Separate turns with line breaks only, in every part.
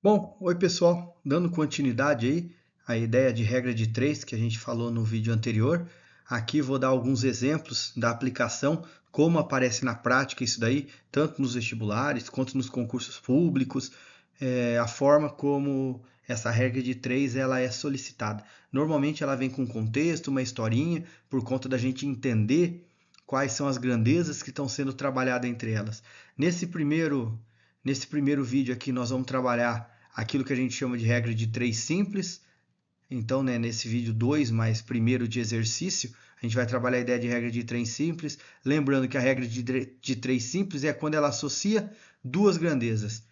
Bom, oi pessoal, dando continuidade aí à ideia de regra de três que a gente falou no vídeo anterior, aqui vou dar alguns exemplos da aplicação, como aparece na prática isso daí, tanto nos vestibulares quanto nos concursos públicos, a forma como essa regra de três ela é solicitada. Normalmente ela vem com um contexto, uma historinha, por conta da gente entender quais são as grandezas que estão sendo trabalhadas entre elas. Nesse primeiro vídeo aqui nós vamos trabalhar aquilo que a gente chama de regra de três simples. Então, nesse vídeo 2, mais primeiro de exercício, a gente vai trabalhar a ideia de regra de três simples. Lembrando que a regra de três simples é quando ela associa duas grandezas.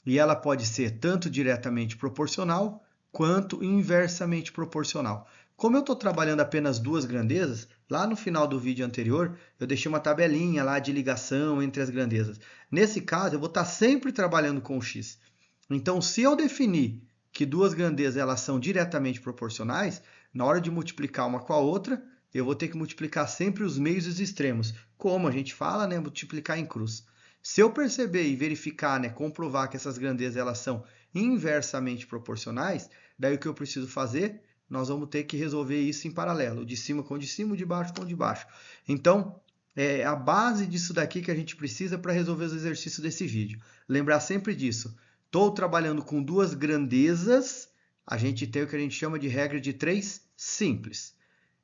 E ela pode ser tanto diretamente proporcional quanto inversamente proporcional. Como eu estou trabalhando apenas duas grandezas, lá no final do vídeo anterior eu deixei uma tabelinha lá de ligação entre as grandezas. Nesse caso, eu vou estar sempre trabalhando com o x. Então, se eu definir que duas grandezas elas são diretamente proporcionais, na hora de multiplicar uma com a outra, eu vou ter que multiplicar sempre os meios e os extremos. Como a gente fala, multiplicar em cruz. Se eu perceber e verificar, comprovar que essas grandezas elas são inversamente proporcionais, daí o que eu preciso fazer? Nós vamos ter que resolver isso em paralelo, de cima com o de cima, o de baixo com o de baixo. Então, é a base disso daqui que a gente precisa para resolver os exercícios desse vídeo. Lembrar sempre disso. Estou trabalhando com duas grandezas, a gente tem o que a gente chama de regra de três simples.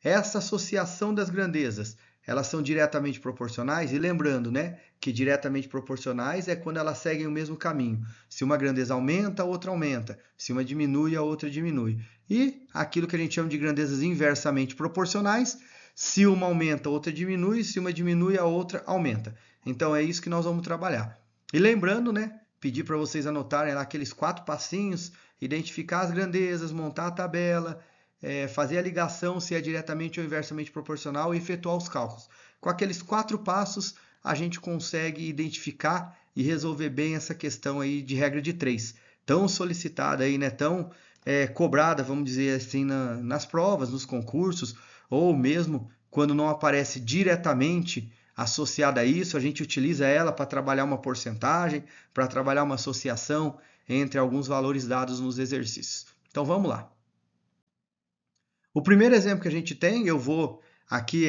Essa associação das grandezas, elas são diretamente proporcionais, e lembrando, que diretamente proporcionais é quando elas seguem o mesmo caminho. Se uma grandeza aumenta, a outra aumenta. Se uma diminui, a outra diminui. E aquilo que a gente chama de grandezas inversamente proporcionais, se uma aumenta, a outra diminui, se uma diminui, a outra aumenta. Então é isso que nós vamos trabalhar. E lembrando, pedir para vocês anotarem lá aqueles 4 passinhos, identificar as grandezas, montar a tabela, fazer a ligação se é diretamente ou inversamente proporcional e efetuar os cálculos. Com aqueles 4 passos, a gente consegue identificar e resolver bem essa questão aí de regra de 3, tão solicitada aí, tão cobrada, vamos dizer assim, nas provas, nos concursos, ou mesmo quando não aparece diretamente associada a isso, a gente utiliza ela para trabalhar uma porcentagem, para trabalhar uma associação entre alguns valores dados nos exercícios. Então vamos lá. O primeiro exemplo que a gente tem, eu vou aqui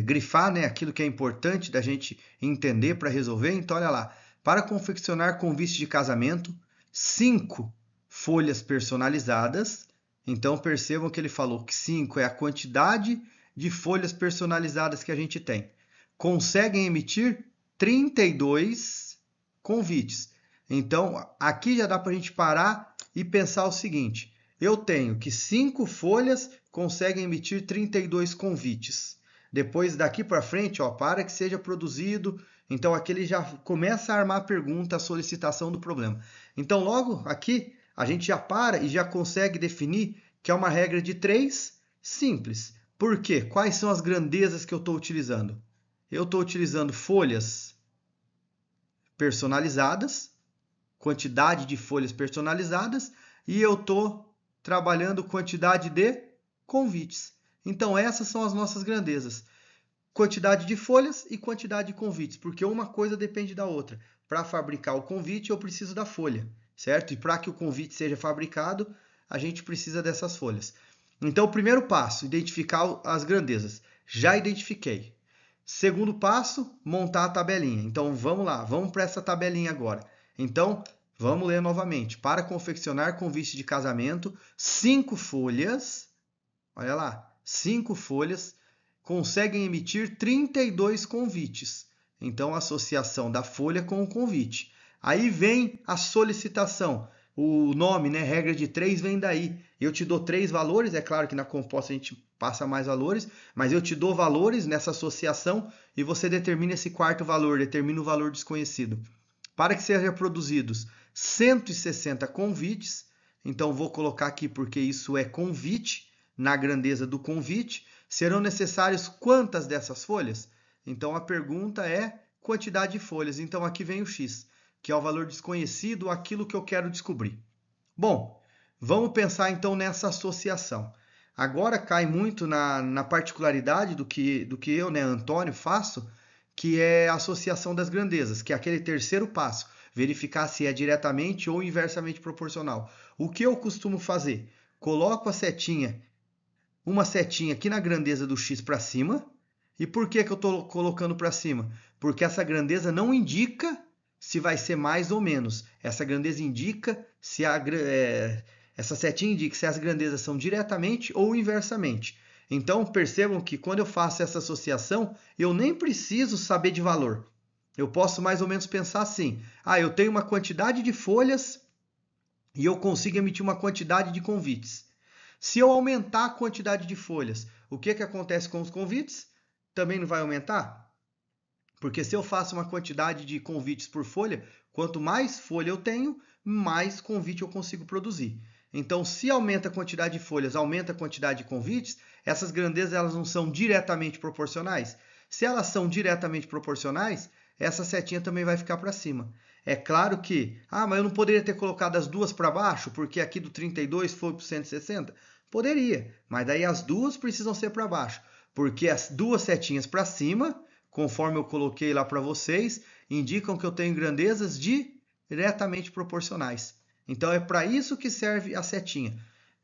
grifar aquilo que é importante da gente entender para resolver. Então olha lá, para confeccionar convite de casamento, 5 folhas personalizadas. Então percebam que ele falou que 5 é a quantidade de folhas personalizadas que a gente tem. Conseguem emitir 32 convites. Então, aqui já dá para a gente parar e pensar o seguinte: eu tenho que 5 folhas conseguem emitir 32 convites. Depois, daqui para frente, para que seja produzido. Então, aqui ele já começa a armar a pergunta, a solicitação do problema. Então, logo aqui, a gente já para e já consegue definir que é uma regra de 3 simples. Por quê? Quais são as grandezas que eu estou utilizando? Eu estou utilizando folhas personalizadas, quantidade de folhas personalizadas, e eu estou trabalhando quantidade de convites. Então, essas são as nossas grandezas. Quantidade de folhas e quantidade de convites, porque uma coisa depende da outra. Para fabricar o convite, eu preciso da folha, certo? E para que o convite seja fabricado, a gente precisa dessas folhas. Então, o primeiro passo, identificar as grandezas. Já identifiquei. Segundo passo, montar a tabelinha. Então, vamos lá, vamos para essa tabelinha agora. Então, vamos ler novamente. Para confeccionar convite de casamento, 5 folhas, olha lá, 5 folhas conseguem emitir 32 convites. Então, a associação da folha com o convite. Aí vem a solicitação. O nome, regra de 3, vem daí. Eu te dou 3 valores, é claro que na composta a gente passa mais valores, mas eu te dou valores nessa associação e você determina esse quarto valor, determina o valor desconhecido. Para que sejam produzidos 160 convites, então vou colocar aqui porque isso é convite, na grandeza do convite, serão necessários quantas dessas folhas? Então a pergunta é quantidade de folhas. Então aqui vem o x, que é o valor desconhecido, aquilo que eu quero descobrir. Bom, vamos pensar então nessa associação. Agora cai muito na particularidade do que eu, Antônio, faço, que é a associação das grandezas, que é aquele terceiro passo. verificar se é diretamente ou inversamente proporcional. O que eu costumo fazer? Coloco uma setinha aqui na grandeza do x para cima. E por que eu estou colocando para cima? Porque essa grandeza não indica se vai ser mais ou menos. Essa grandeza indica se essa setinha indica se as grandezas são diretamente ou inversamente. Então, percebam que quando eu faço essa associação, eu nem preciso saber de valor. Eu posso mais ou menos pensar assim: eu tenho uma quantidade de folhas e eu consigo emitir uma quantidade de convites. Se eu aumentar a quantidade de folhas, o que acontece com os convites? Também não vai aumentar? Porque se eu faço uma quantidade de convites por folha, quanto mais folha eu tenho, mais convite eu consigo produzir. Então, se aumenta a quantidade de folhas, aumenta a quantidade de convites, essas grandezas elas não são diretamente proporcionais. Se elas são diretamente proporcionais, essa setinha também vai ficar para cima. É claro que, mas eu não poderia ter colocado as duas para baixo, porque aqui do 32 foi para o 160? Poderia, mas daí as duas precisam ser para baixo, porque as duas setinhas para cima, conforme eu coloquei lá para vocês, indicam que eu tenho grandezas diretamente proporcionais. Então é para isso que serve a setinha.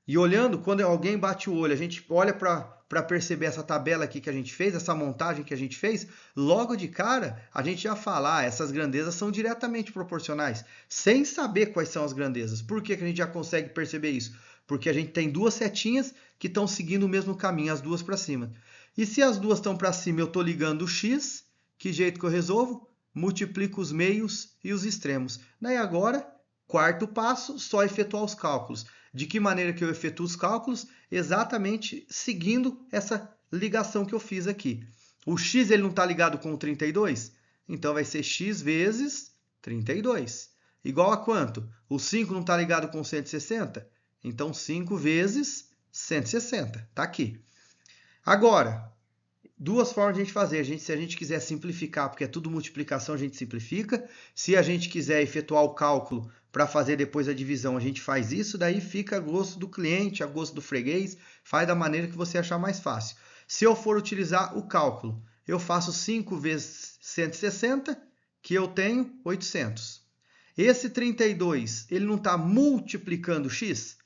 E olhando, quando alguém bate o olho, a gente olha para perceber essa tabela aqui que a gente fez, essa montagem que a gente fez, logo de cara a gente já fala, essas grandezas são diretamente proporcionais, sem saber quais são as grandezas. Por que a gente já consegue perceber isso? Porque a gente tem duas setinhas que estão seguindo o mesmo caminho, as duas para cima. E se as duas estão para cima, eu estou ligando o x, que jeito que eu resolvo? Multiplico os meios e os extremos. Daí agora, quarto passo, só efetuar os cálculos. De que maneira que eu efetuo os cálculos? Exatamente seguindo essa ligação que eu fiz aqui. O x ele não está ligado com o 32? Então vai ser x vezes 32. Igual a quanto? O 5 não está ligado com 160? Então 5 vezes 160. Está aqui. Agora, duas formas de a gente fazer. Se a gente quiser simplificar, porque é tudo multiplicação, a gente simplifica. Se a gente quiser efetuar o cálculo para fazer depois a divisão, a gente faz isso. Daí fica a gosto do cliente, a gosto do freguês. Faz da maneira que você achar mais fácil. Se eu for utilizar o cálculo, eu faço 5 vezes 160, que eu tenho 800. Esse 32, ele não está multiplicando x?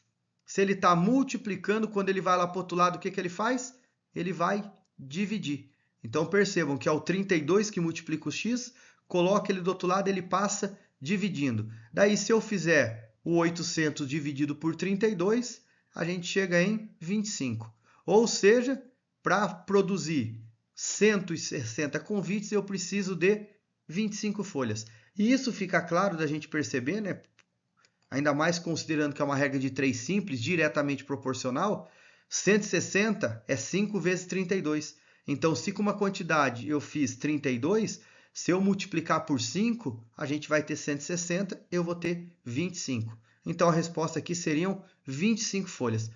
Se ele está multiplicando, quando ele vai lá para o outro lado, o que ele faz? Ele vai dividir. Então percebam que é o 32 que multiplica o x, coloca ele do outro lado, ele passa dividindo. Daí se eu fizer o 800 dividido por 32, a gente chega em 25. Ou seja, para produzir 160 convites, eu preciso de 25 folhas. E isso fica claro da gente perceber, né? Ainda mais considerando que é uma regra de 3 simples, diretamente proporcional, 160 é 5 vezes 32. Então, se com uma quantidade eu fiz 32, se eu multiplicar por 5, a gente vai ter 160, eu vou ter 25. Então, a resposta aqui seriam 25 folhas.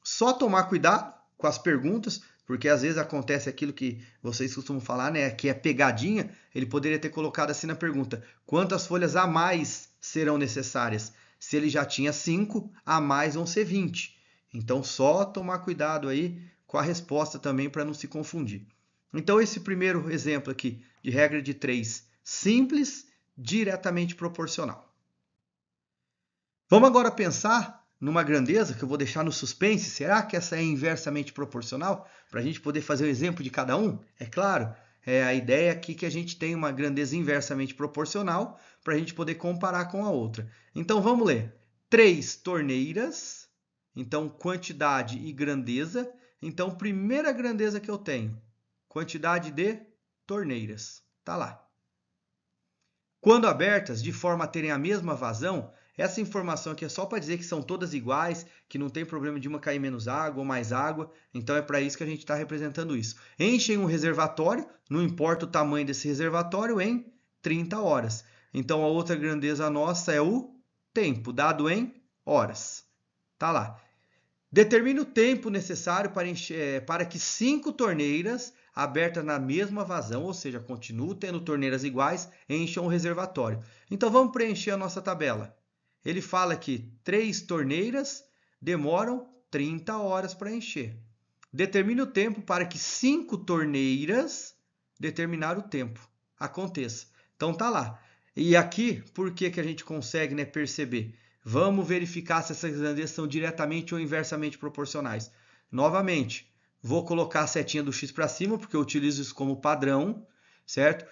Só tomar cuidado com as perguntas, porque às vezes acontece aquilo que vocês costumam falar, né? Que é pegadinha. Ele poderia ter colocado assim na pergunta: quantas folhas a mais serão necessárias? Se ele já tinha 5, a mais vão ser 20. Então, só tomar cuidado aí com a resposta também para não se confundir. Então, esse primeiro exemplo aqui de regra de 3 simples, diretamente proporcional. Vamos agora pensar numa grandeza que eu vou deixar no suspense. Será que essa é inversamente proporcional? Para a gente poder fazer o exemplo de cada um? É claro, a ideia aqui que a gente tem uma grandeza inversamente proporcional para a gente poder comparar com a outra. Então vamos ler. 3 torneiras, então quantidade e grandeza. Então, primeira grandeza que eu tenho, quantidade de torneiras. Está lá. Quando abertas, de forma a terem a mesma vazão, essa informação aqui é só para dizer que são todas iguais, que não tem problema de uma cair menos água ou mais água. Então é para isso que a gente está representando isso. Enchem um reservatório, não importa o tamanho desse reservatório, em 30 horas. Então a outra grandeza nossa é o tempo, dado em horas. Tá lá. Determine o tempo necessário para que 5 torneiras abertas na mesma vazão, ou seja, continuam tendo torneiras iguais, encham o reservatório. Então vamos preencher a nossa tabela. Ele fala que 3 torneiras demoram 30 horas para encher. Determine o tempo para que 5 torneiras, determinar o tempo, aconteça. Então tá lá. E aqui, por que que a gente consegue, né, perceber? Vamos verificar se essas grandezas são diretamente ou inversamente proporcionais. Novamente, vou colocar a setinha do x para cima, porque eu utilizo isso como padrão, certo?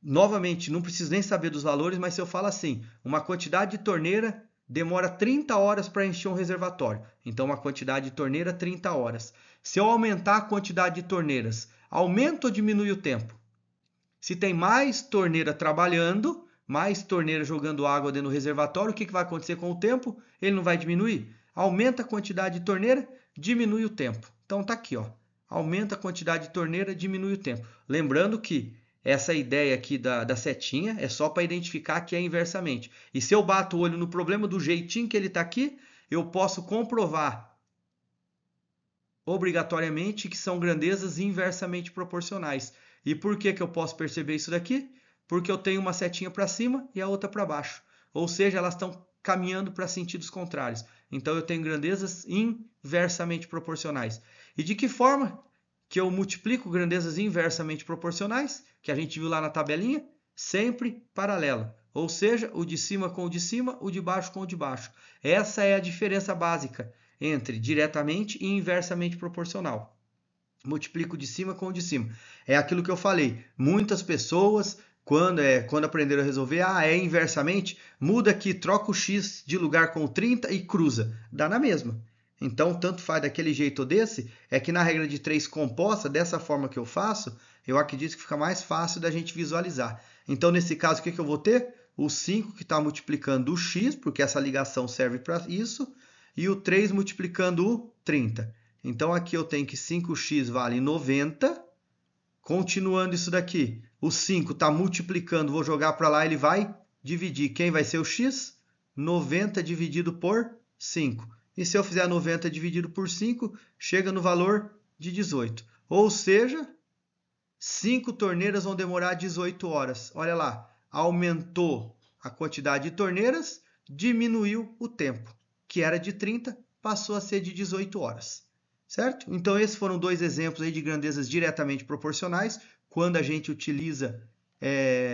Novamente, não preciso nem saber dos valores, mas se eu falo assim, uma quantidade de torneira demora 30 horas para encher um reservatório. Então, uma quantidade de torneira, 30 horas. Se eu aumentar a quantidade de torneiras, aumenta ou diminui o tempo? Se tem mais torneira trabalhando, mais torneira jogando água dentro do reservatório, o que vai acontecer com o tempo? Ele não vai diminuir? Aumenta a quantidade de torneira, diminui o tempo. Então tá aqui, ó. Aumenta a quantidade de torneira, diminui o tempo. Lembrando que essa ideia aqui da setinha é só para identificar que é inversamente. E se eu bato o olho no problema do jeitinho que ele está aqui, eu posso comprovar obrigatoriamente que são grandezas inversamente proporcionais. E por que que eu posso perceber isso daqui? Porque eu tenho uma setinha para cima e a outra para baixo. Ou seja, elas estão caminhando para sentidos contrários. Então eu tenho grandezas inversamente proporcionais. E de que forma que eu multiplico grandezas inversamente proporcionais, que a gente viu lá na tabelinha? Sempre paralela. Ou seja, o de cima com o de cima, o de baixo com o de baixo. Essa é a diferença básica entre diretamente e inversamente proporcional. Multiplico de cima com o de cima. É aquilo que eu falei. Muitas pessoas, quando aprenderam a resolver, é inversamente, muda aqui, troca o x de lugar com o 30 e cruza. Dá na mesma. Então, tanto faz daquele jeito ou desse, é que na regra de 3 composta, dessa forma que eu faço, eu acredito que fica mais fácil da gente visualizar. Então, nesse caso, o que eu vou ter? O 5 que está multiplicando o x, porque essa ligação serve para isso, e o 3 multiplicando o 30. Então, aqui eu tenho que 5x vale 90. Continuando isso daqui, o 5 está multiplicando, vou jogar para lá, ele vai dividir. Quem vai ser o x? 90 dividido por 5. E se eu fizer 90 dividido por 5, chega no valor de 18. Ou seja, 5 torneiras vão demorar 18 horas. Olha lá, aumentou a quantidade de torneiras, diminuiu o tempo, que era de 30, passou a ser de 18 horas. Certo? Então, esses foram dois exemplos aí de grandezas diretamente proporcionais, quando a gente utiliza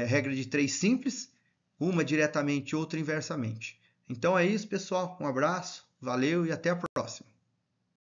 regra de 3 simples, uma diretamente e outra inversamente. Então é isso, pessoal. Um abraço, valeu e até a próxima.